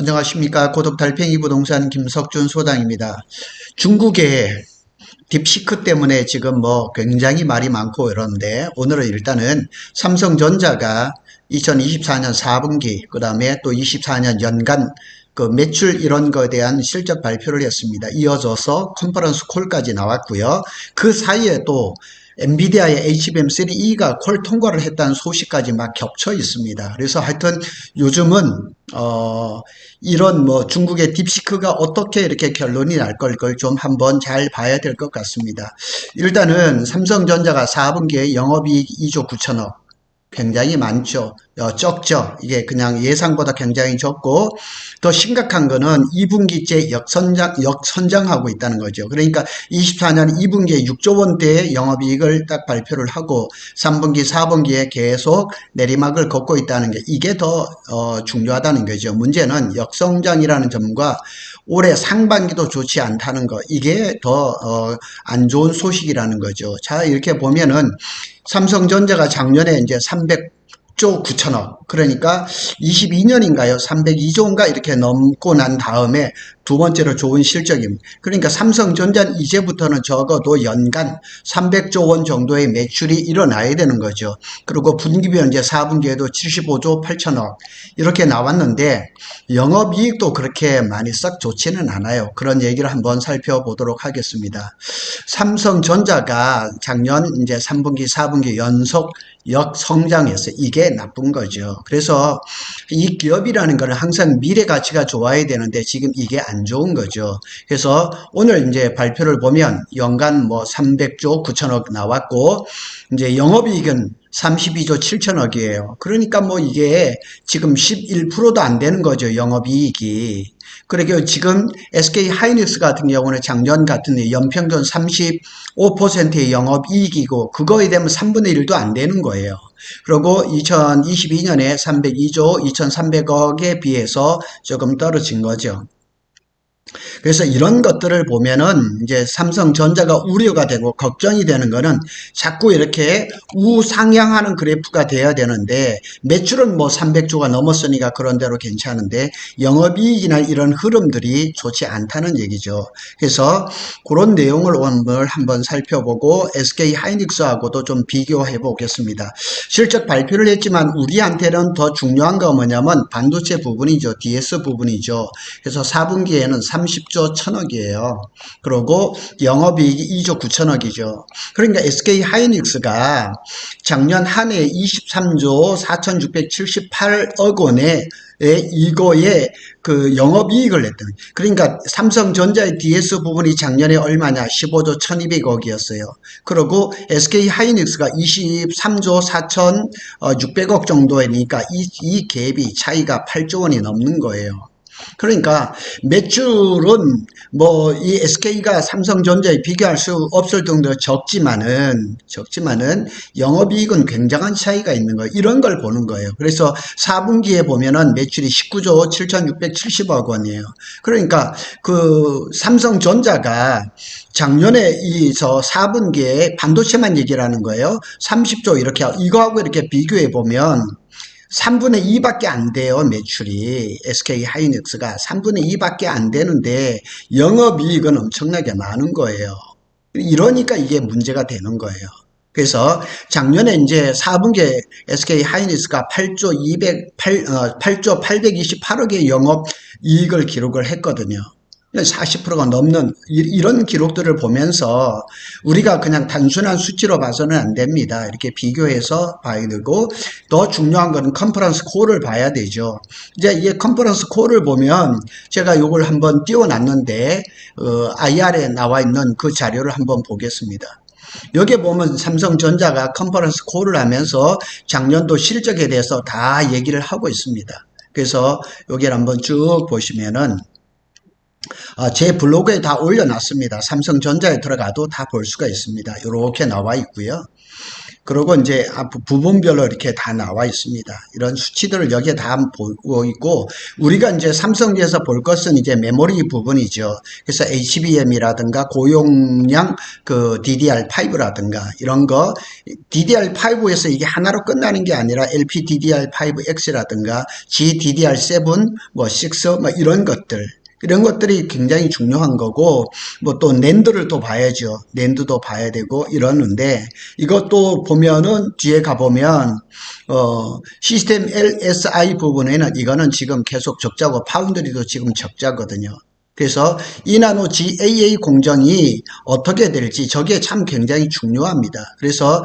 안녕하십니까. 고독달팽이 부동산 김석준 소장입니다. 중국의 딥시크 때문에 지금 뭐 굉장히 말이 많고 이러는데, 오늘은 일단은 삼성전자가 2024년 4분기, 그 다음에 또 24년 연간 그 매출 이런 거에 대한 실적 발표를 했습니다. 이어져서 컨퍼런스 콜까지 나왔고요. 그 사이에 또 엔비디아의 HBM3E가 콜 통과를 했다는 소식까지 막 겹쳐 있습니다. 그래서 하여튼 요즘은 이런 뭐 중국의 딥시크가 어떻게 이렇게 결론이 날 걸 좀 한번 잘 봐야 될 것 같습니다. 일단은 삼성전자가 4분기에 영업이익 2조 9천억, 굉장히 많죠. 적죠. 이게 그냥 예상보다 굉장히 적고, 더 심각한 거는 2분기째 역선장하고 있다는 거죠. 그러니까 24년 2분기에 6조 원대의 영업이익을 딱 발표를 하고 3분기, 4분기에 계속 내리막을 걷고 있다는 게, 이게 더 중요하다는 거죠. 문제는 역성장이라는 점과 올해 상반기도 좋지 않다는 거, 이게 더 안 좋은 소식이라는 거죠. 자, 이렇게 보면은 삼성전자가 작년에 이제 300조 9천억, 그러니까 22년인가요? 302조인가 이렇게 넘고 난 다음에 두 번째로 좋은 실적입니다. 그러니까 삼성전자는 이제부터는 적어도 연간 300조 원 정도의 매출이 일어나야 되는 거죠. 그리고 분기별 이제 4분기에도 75조 8천억 이렇게 나왔는데, 영업이익도 그렇게 많이 썩 좋지는 않아요. 그런 얘기를 한번 살펴보도록 하겠습니다. 삼성전자가 작년 이제 3분기, 4분기 연속 역성장했어요. 이게 나쁜 거죠. 그래서 이 기업이라는 거는 항상 미래 가치가 좋아야 되는데 지금 이게 안 좋은 거죠. 그래서 오늘 이제 발표를 보면 연간 뭐 300조 9천억 나왔고, 이제 영업이익은 32조 7천억이에요. 그러니까 뭐 이게 지금 11%도 안 되는 거죠, 영업이익이. 그러니까 지금 SK 하이닉스 같은 경우는 작년 같은 연평균 35%의 영업이익이고, 그거에 되면 3분의 1도 안 되는 거예요. 그리고 2022년에 302조 2300억에 비해서 조금 떨어진 거죠. 그래서 이런 것들을 보면은 이제 삼성전자가 우려가 되고 걱정이 되는 거는, 자꾸 이렇게 우상향하는 그래프가 돼야 되는데, 매출은 뭐 300조가 넘었으니까 그런 대로 괜찮은데 영업이익이나 이런 흐름들이 좋지 않다는 얘기죠. 그래서 그런 내용을 오늘 한번 살펴보고 SK 하이닉스하고도 좀 비교해 보겠습니다. 실적 발표를 했지만 우리한테는 더 중요한 거 뭐냐면 반도체 부분이죠. DS 부분이죠. 그래서 4분기에는 30조 1000억이에요. 그리고 영업이익이 2조 9천억이죠. 그러니까 SK 하이닉스가 작년 한 해 23조 4678억 원에 이거에 그 영업이익을 냈던, 그러니까 삼성전자의 DS 부분이 작년에 얼마냐, 15조 1200억이었어요. 그리고 SK 하이닉스가 23조 4600억 정도니까 이 갭이 차이가 8조 원이 넘는 거예요. 그러니까 매출은 뭐 이 SK가 삼성전자에 비교할 수 없을 정도로 적지만은 영업이익은 굉장한 차이가 있는 거예요. 이런 걸 보는 거예요. 그래서 4분기에 보면은 매출이 19조 7670억 원이에요. 그러니까 그 삼성전자가 작년에 이 4분기에 반도체만 얘기를 하는 거예요. 30조 이렇게, 이거하고 이렇게 비교해 보면 3분의 2밖에 안 돼요, 매출이. SK 하이닉스가 3분의 2밖에 안 되는데 영업이익은 엄청나게 많은 거예요. 이러니까 이게 문제가 되는 거예요. 그래서 작년에 이제 4분기에 SK 하이닉스가 8조 828억의 영업이익을 기록을 했거든요. 40%가 넘는 이런 기록들을 보면서 우리가 그냥 단순한 수치로 봐서는 안 됩니다. 이렇게 비교해서 봐야 되고, 더 중요한 거는 컨퍼런스 콜을 봐야 되죠. 이제 이 컨퍼런스 콜을 보면 제가 이걸 한번 띄워놨는데 IR에 나와 있는 그 자료를 한번 보겠습니다. 여기에 보면 삼성전자가 컨퍼런스 콜을 하면서 작년도 실적에 대해서 다 얘기를 하고 있습니다. 그래서 여기를 한번 쭉 보시면은 제 블로그에 다 올려놨습니다. 삼성전자에 들어가도 다 볼 수가 있습니다. 이렇게 나와 있고요. 그리고 이제 부분별로 이렇게 다 나와 있습니다. 이런 수치들을 여기에 다 보고 있고, 우리가 이제 삼성에서 볼 것은 이제 메모리 부분이죠. 그래서 HBM이라든가 고용량 그 DDR5라든가 이런 거, DDR5에서 이게 하나로 끝나는 게 아니라 LPDDR5X라든가 GDDR7, 뭐 6, 뭐 이런 것들. 이런 것들이 굉장히 중요한 거고, 뭐 또 낸드를 또 봐야죠. 낸드도 봐야 되고 이러는데, 이것도 보면은 뒤에 가보면 시스템 LSI 부분에는 이거는 지금 계속 적자고, 파운드리도 지금 적자거든요. 그래서 이나노 GAA 공정이 어떻게 될지 저게 참 굉장히 중요합니다. 그래서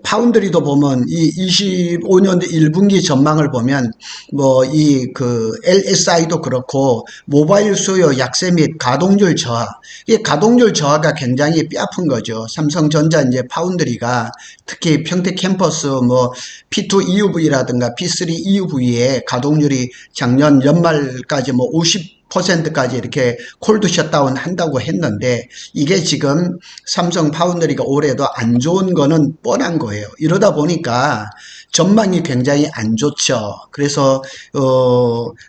파운드리도 보면 이 25년도 1분기 전망을 보면 뭐 이 그 LSI도 그렇고 모바일 수요 약세 및 가동률 저하, 이 가동률 저하가 굉장히 뼈아픈 거죠. 삼성전자 이제 파운드리가 특히 평택 캠퍼스 뭐 P2 EUV라든가 P3 EUV의 가동률이 작년 연말까지 뭐 50%까지 이렇게 콜드 셧다운 한다고 했는데, 이게 지금 삼성 파운드리가 올해도 안 좋은 거는 뻔한 거예요. 이러다 보니까 전망이 굉장히 안 좋죠. 그래서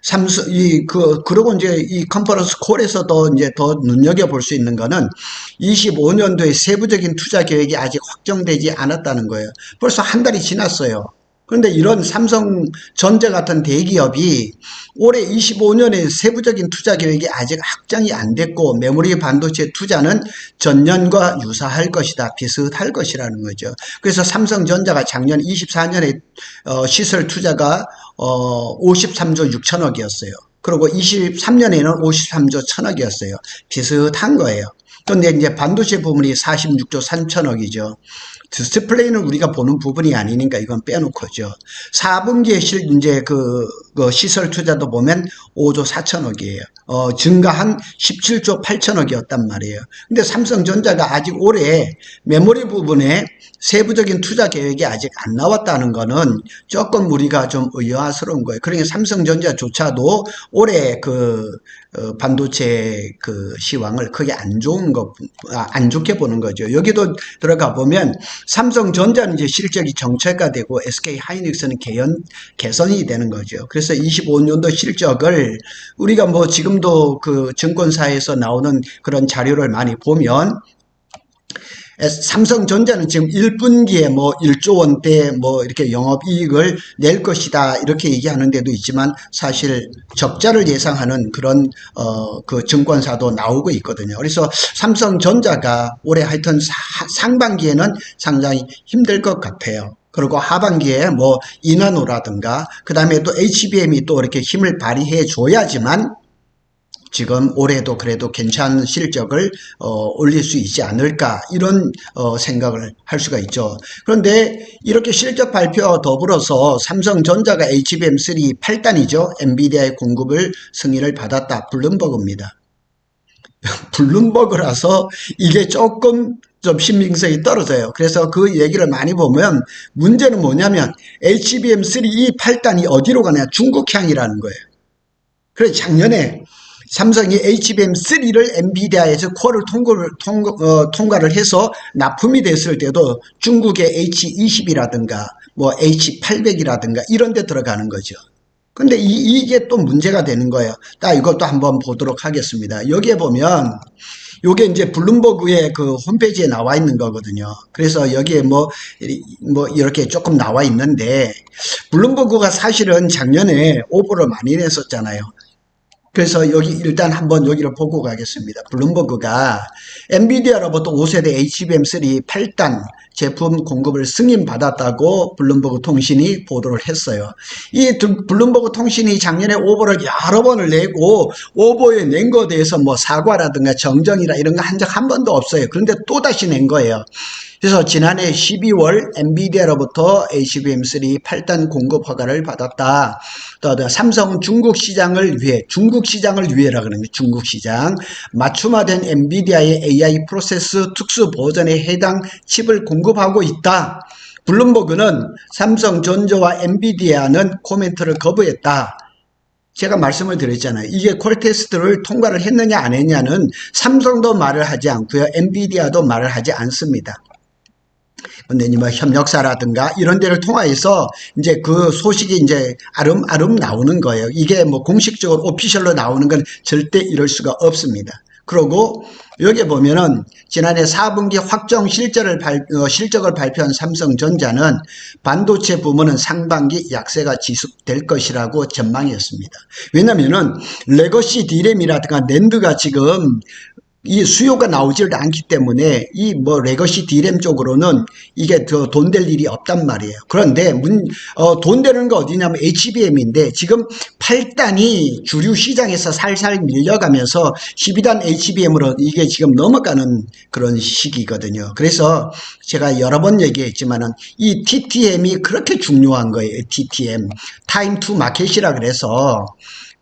삼성 그리고 이제 이 컨퍼런스 콜에서도 이제 더 눈여겨 볼 수 있는 거는 25년도에 세부적인 투자 계획이 아직 확정되지 않았다는 거예요. 벌써 한 달이 지났어요. 그런데 이런 삼성전자 같은 대기업이 올해 25년에 세부적인 투자 계획이 아직 확정이 안 됐고, 메모리 반도체 투자는 전년과 유사할 것이다, 비슷할 것이라는 거죠. 그래서 삼성전자가 작년 24년에 시설 투자가 53조 6천억이었어요. 그리고 23년에는 53조 1천억이었어요. 비슷한 거예요. 그런데 이제 반도체 부분이 46조 3천억이죠. 디스플레이는 우리가 보는 부분이 아니니까 이건 빼놓고죠. 4분기에 이제 그 시설 투자도 보면 5조 4천억이에요. 증가한 17조 8천억이었단 말이에요. 근데 삼성전자가 아직 올해 메모리 부분에 세부적인 투자 계획이 아직 안 나왔다는 거는 조금 우리가 좀 의아스러운 거예요. 그러니까 삼성전자조차도 올해 반도체 시황을 크게 안 좋게 보는 거죠. 여기도 들어가 보면 삼성전자는 이제 실적이 정체가되고 SK 하이닉스는 개선이 되는 거죠. 그래서 25년도 실적을 우리가 뭐 지금도 그 증권사에서 나오는 그런 자료를 많이 보면, 삼성전자는 지금 1분기에 뭐 1조 원대 뭐 이렇게 영업이익을 낼 것이다 이렇게 얘기하는 데도 있지만, 사실 적자를 예상하는 그런 그 증권사도 나오고 있거든요. 그래서 삼성전자가 올해 하여튼 상반기에는 상당히 힘들 것 같아요. 그리고 하반기에 뭐 이나노라든가 그 다음에 또 HBM이 또 이렇게 힘을 발휘해 줘야지만 지금 올해도 그래도 괜찮은 실적을 올릴 수 있지 않을까, 이런 생각을 할 수가 있죠. 그런데 이렇게 실적 발표와 더불어서 삼성전자가 HBM3 8단이죠. 엔비디아의 공급을 승인을 받았다. 블룸버그입니다. 블룸버그라서 이게 조금 좀 신빙성이 떨어져요. 그래서 그 얘기를 많이 보면 문제는 뭐냐면 HBM3 이 8단이 어디로 가냐, 중국향이라는 거예요. 그래서 작년에 삼성이 HBM3를 엔비디아에서 쿼를 통과를 해서 납품이 됐을 때도 중국의 H20이라든가 뭐 H800이라든가 이런 데 들어가는 거죠. 근데 이게 또 문제가 되는 거예요. 이것도 한번 보도록 하겠습니다. 여기에 보면 요게 이제 블룸버그의 그 홈페이지에 나와 있는 거거든요. 그래서 여기에 뭐 이렇게 조금 나와 있는데, 블룸버그가 사실은 작년에 오보를 많이 냈었잖아요. 그래서 여기 일단 한번 여기를 보고 가겠습니다. 블룸버그가 엔비디아로부터 5세대 HBM3 8단 제품 공급을 승인받았다고 블룸버그 통신이 보도를 했어요. 이 블룸버그 통신이 작년에 오보를 여러 번을 내고, 오보에 낸 거에 대해서 뭐 사과라든가 정정이라 이런 거 한 적 한 번도 없어요. 그런데 또다시 낸 거예요. 그래서 지난해 12월 엔비디아로부터 HBM3 8단 공급 허가를 받았다. 또 삼성은 중국 시장을 위해라 그러는데, 중국 시장 맞춤화된 엔비디아의 AI 프로세스 특수 버전에 해당 칩을 공급하고 있다. 블룸버그는 삼성전자와 엔비디아는 코멘트를 거부했다. 제가 말씀을 드렸잖아요. 이게 콜 테스트를 통과를 했느냐 안 했냐는 삼성도 말을 하지 않고요, 엔비디아도 말을 하지 않습니다. 뭐 협력사라든가 이런 데를 통해서 이제 그 소식이 이제 아름아름 나오는 거예요. 이게 뭐 공식적으로 오피셜로 나오는 건 절대 이럴 수가 없습니다. 그리고 여기 보면은 지난해 4분기 확정 실적을 발표한 삼성전자는 반도체 부문은 상반기 약세가 지속될 것이라고 전망했습니다. 왜냐면은 레거시 D램이라든가 낸드가 지금 이 수요가 나오질 않기 때문에 이 뭐 레거시 D램 쪽으로는 이게 더 돈 될 일이 없단 말이에요. 그런데 돈 되는 거 어디냐면 HBM인데 지금 8단이 주류 시장에서 살살 밀려가면서 12단 HBM으로 이게 지금 넘어가는 그런 시기거든요. 그래서 제가 여러 번 얘기했지만은 이 TTM이 그렇게 중요한 거예요. TTM, 타임 투 마켓이라 그래서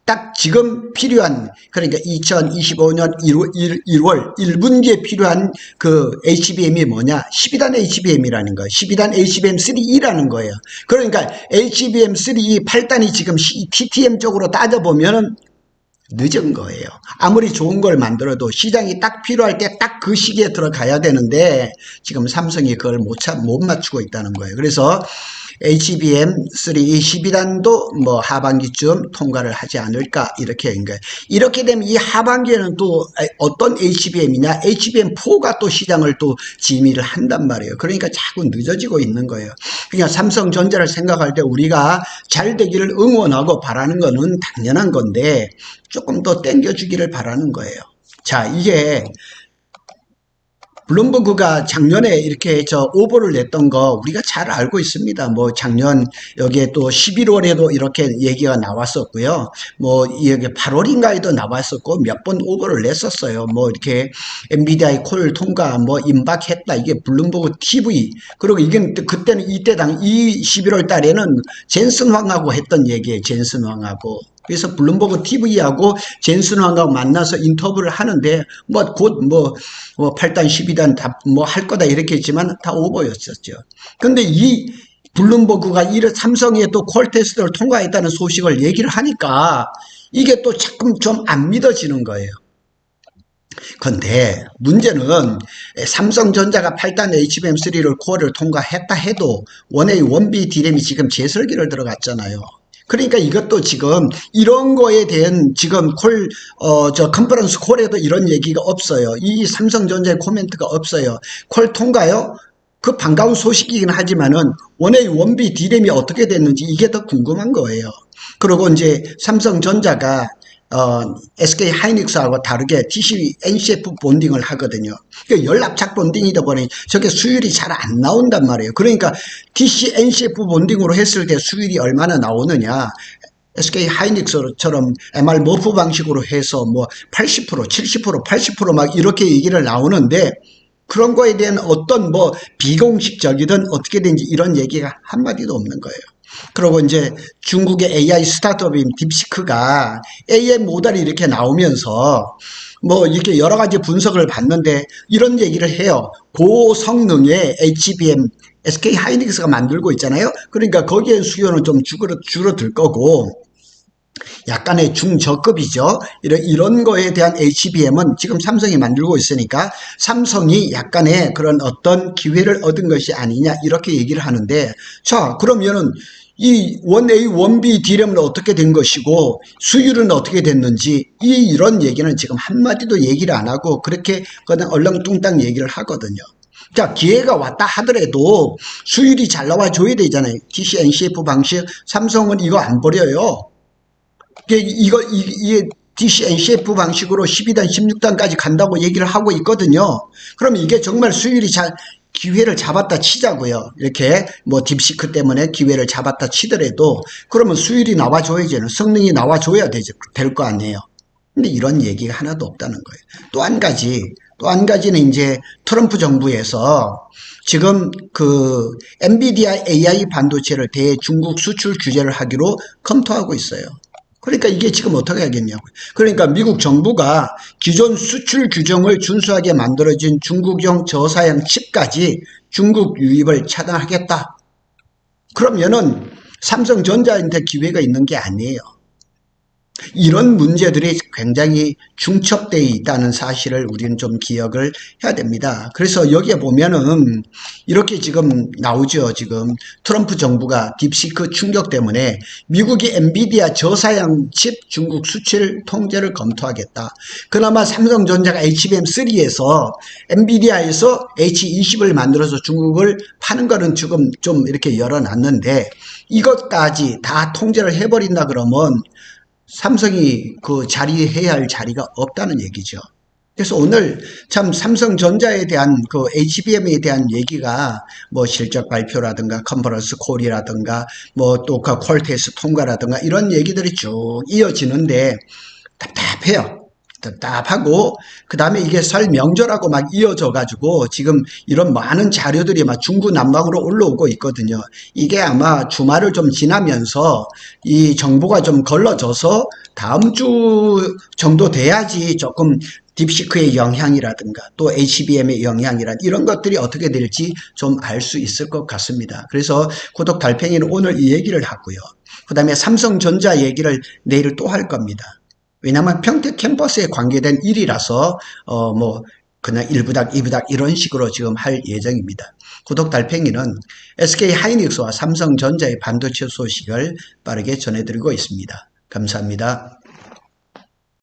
딱 지금 필요한, 그러니까 2025년 1월 1분기에 필요한 그 HBM이 뭐냐? 12단 HBM이라는 거예요. 12단 HBM3E라는 거예요. 그러니까 HBM3E 8단이 지금 TTM 쪽으로 따져보면 늦은 거예요. 아무리 좋은 걸 만들어도 시장이 딱 필요할 때 딱 그 시기에 들어가야 되는데 지금 삼성이 그걸 못 맞추고 있다는 거예요. 그래서 HBM3 12단도 뭐 하반기쯤 통과를 하지 않을까 이렇게 인 거예요. 이렇게 되면 이 하반기에는 또 어떤 HBM이냐? HBM4가 또 시장을 또 지미를 한단 말이에요. 그러니까 자꾸 늦어지고 있는 거예요. 그냥 삼성전자를 생각할 때 우리가 잘 되기를 응원하고 바라는 거는 당연한 건데 조금 더 땡겨주기를 바라는 거예요. 자, 이게 블룸버그가 작년에 이렇게 오보를 냈던 거 우리가 잘 알고 있습니다. 뭐 작년 여기에 또 11월에도 이렇게 얘기가 나왔었고요. 뭐 여기 8월인가에도 나왔었고 몇 번 오보를 냈었어요. 뭐 이렇게 엔비디아의 콜 통과 뭐 임박했다. 이게 블룸버그 TV. 그리고 이게 그때는 이때당 이 11월 달에는 젠슨 황하고 했던 얘기예요. 젠슨 황하고. 그래서 블룸버그 TV하고 젠슨 황하고 만나서 인터뷰를 하는데 뭐 곧 8단 12단 다 뭐 할 거다 이렇게 했지만 다 오버였었죠. 근데 이 블룸버그가 삼성에 또 콜 테스트를 통과했다는 소식을 얘기를 하니까 이게 또 자꾸 좀 안 믿어지는 거예요. 근데 문제는 삼성전자가 8단 HBM3를 콜을 통과했다 해도 원A 원B D램이 지금 재설계를 들어갔잖아요. 그러니까 이것도 지금 이런 거에 대한 지금 컨퍼런스 콜에도 이런 얘기가 없어요. 이 삼성전자의 코멘트가 없어요. 콜 통과요? 그 반가운 소식이긴 하지만은 원A 원B D램이 어떻게 됐는지 이게 더 궁금한 거예요. 그리고 이제 삼성전자가 SK 하이닉스하고 다르게 TC NCF 본딩을 하거든요. 그러니까 연락착 본딩이다 보니 저게 수율이 잘 안 나온단 말이에요. 그러니까 TC NCF 본딩으로 했을 때 수율이 얼마나 나오느냐. SK 하이닉스처럼 MR 머프 방식으로 해서 뭐 80%, 70%, 80%막 이렇게 얘기를 나오는데 그런 거에 대한 어떤 뭐 비공식적이든 어떻게든지 이런 얘기가 한마디도 없는 거예요. 그리고 이제 중국의 AI 스타트업인 딥시크가 AI 모델이 이렇게 나오면서 뭐 이렇게 여러 가지 분석을 봤는데 이런 얘기를 해요. 고성능의 HBM SK 하이닉스가 만들고 있잖아요. 그러니까 거기에 수요는 좀 줄어들 거고 약간의 중저급이죠. 이런 거에 대한 HBM은 지금 삼성이 만들고 있으니까 삼성이 약간의 그런 어떤 기회를 얻은 것이 아니냐 이렇게 얘기를 하는데 자 그러면은 이 1A, 1B D램은 어떻게 된 것이고 수율은 어떻게 됐는지 이런 얘기는 지금 한마디도 얘기를 안 하고 그렇게 그냥 얼렁뚱땅 얘기를 하거든요. 자, 기회가 왔다 하더라도 수율이 잘 나와줘야 되잖아요. TC NCF 방식 삼성은 이거 안 버려요. 이게 DC NCF 방식으로 12단, 16단까지 간다고 얘기를 하고 있거든요. 그럼 이게 정말 수율이 기회를 잡았다 치자고요. 이렇게 뭐 딥시크 때문에 기회를 잡았다 치더라도 그러면 수율이 나와줘야죠. 성능이 나와줘야 될 거 아니에요. 근데 이런 얘기가 하나도 없다는 거예요. 또 한 가지는 이제 트럼프 정부에서 지금 그 엔비디아 AI 반도체를 대중국 수출 규제를 하기로 검토하고 있어요. 그러니까 이게 지금 어떻게 하겠냐고요. 그러니까 미국 정부가 기존 수출 규정을 준수하게 만들어진 중국용 저사양 칩까지 중국 유입을 차단하겠다. 그러면은 삼성전자한테 기회가 있는 게 아니에요. 이런 문제들이 굉장히 중첩되어 있다는 사실을 우리는 좀 기억을 해야 됩니다. 그래서 여기에 보면은 이렇게 지금 나오죠. 지금 트럼프 정부가 딥시크 충격 때문에 미국이 엔비디아 저사양 칩 중국 수출 통제를 검토하겠다. 그나마 삼성전자가 HBM3에서 엔비디아에서 H20을 만들어서 중국을 파는 거는 지금 좀 이렇게 열어놨는데 이것까지 다 통제를 해버린다 그러면 삼성이 그 자리해야 할 자리가 없다는 얘기죠. 그래서 오늘 참 삼성전자에 대한 그 HBM에 대한 얘기가 뭐 실적 발표라든가 컨퍼런스 콜이라든가 뭐 또 그 퀄테스트 통과라든가 이런 얘기들이 쭉 이어지는데 답답해요. 답답하고 그 다음에 이게 설 명절하고 막 이어져 가지고 지금 이런 많은 자료들이 막 중구난방으로 올라오고 있거든요. 이게 아마 주말을 좀 지나면서 이 정보가 좀 걸러져서 다음 주 정도 돼야지 조금 딥시크의 영향이라든가 또 HBM의 영향이란 이런 것들이 어떻게 될지 좀 알 수 있을 것 같습니다. 그래서 구독 달팽이는 오늘 이 얘기를 하고요. 그 다음에 삼성전자 얘기를 내일 또 할 겁니다. 왜냐하면 평택 캠퍼스에 관계된 일이라서 뭐 그냥 1부작, 2부작 이런 식으로 지금 할 예정입니다. 구독 달팽이는 SK 하이닉스와 삼성전자의 반도체 소식을 빠르게 전해드리고 있습니다. 감사합니다.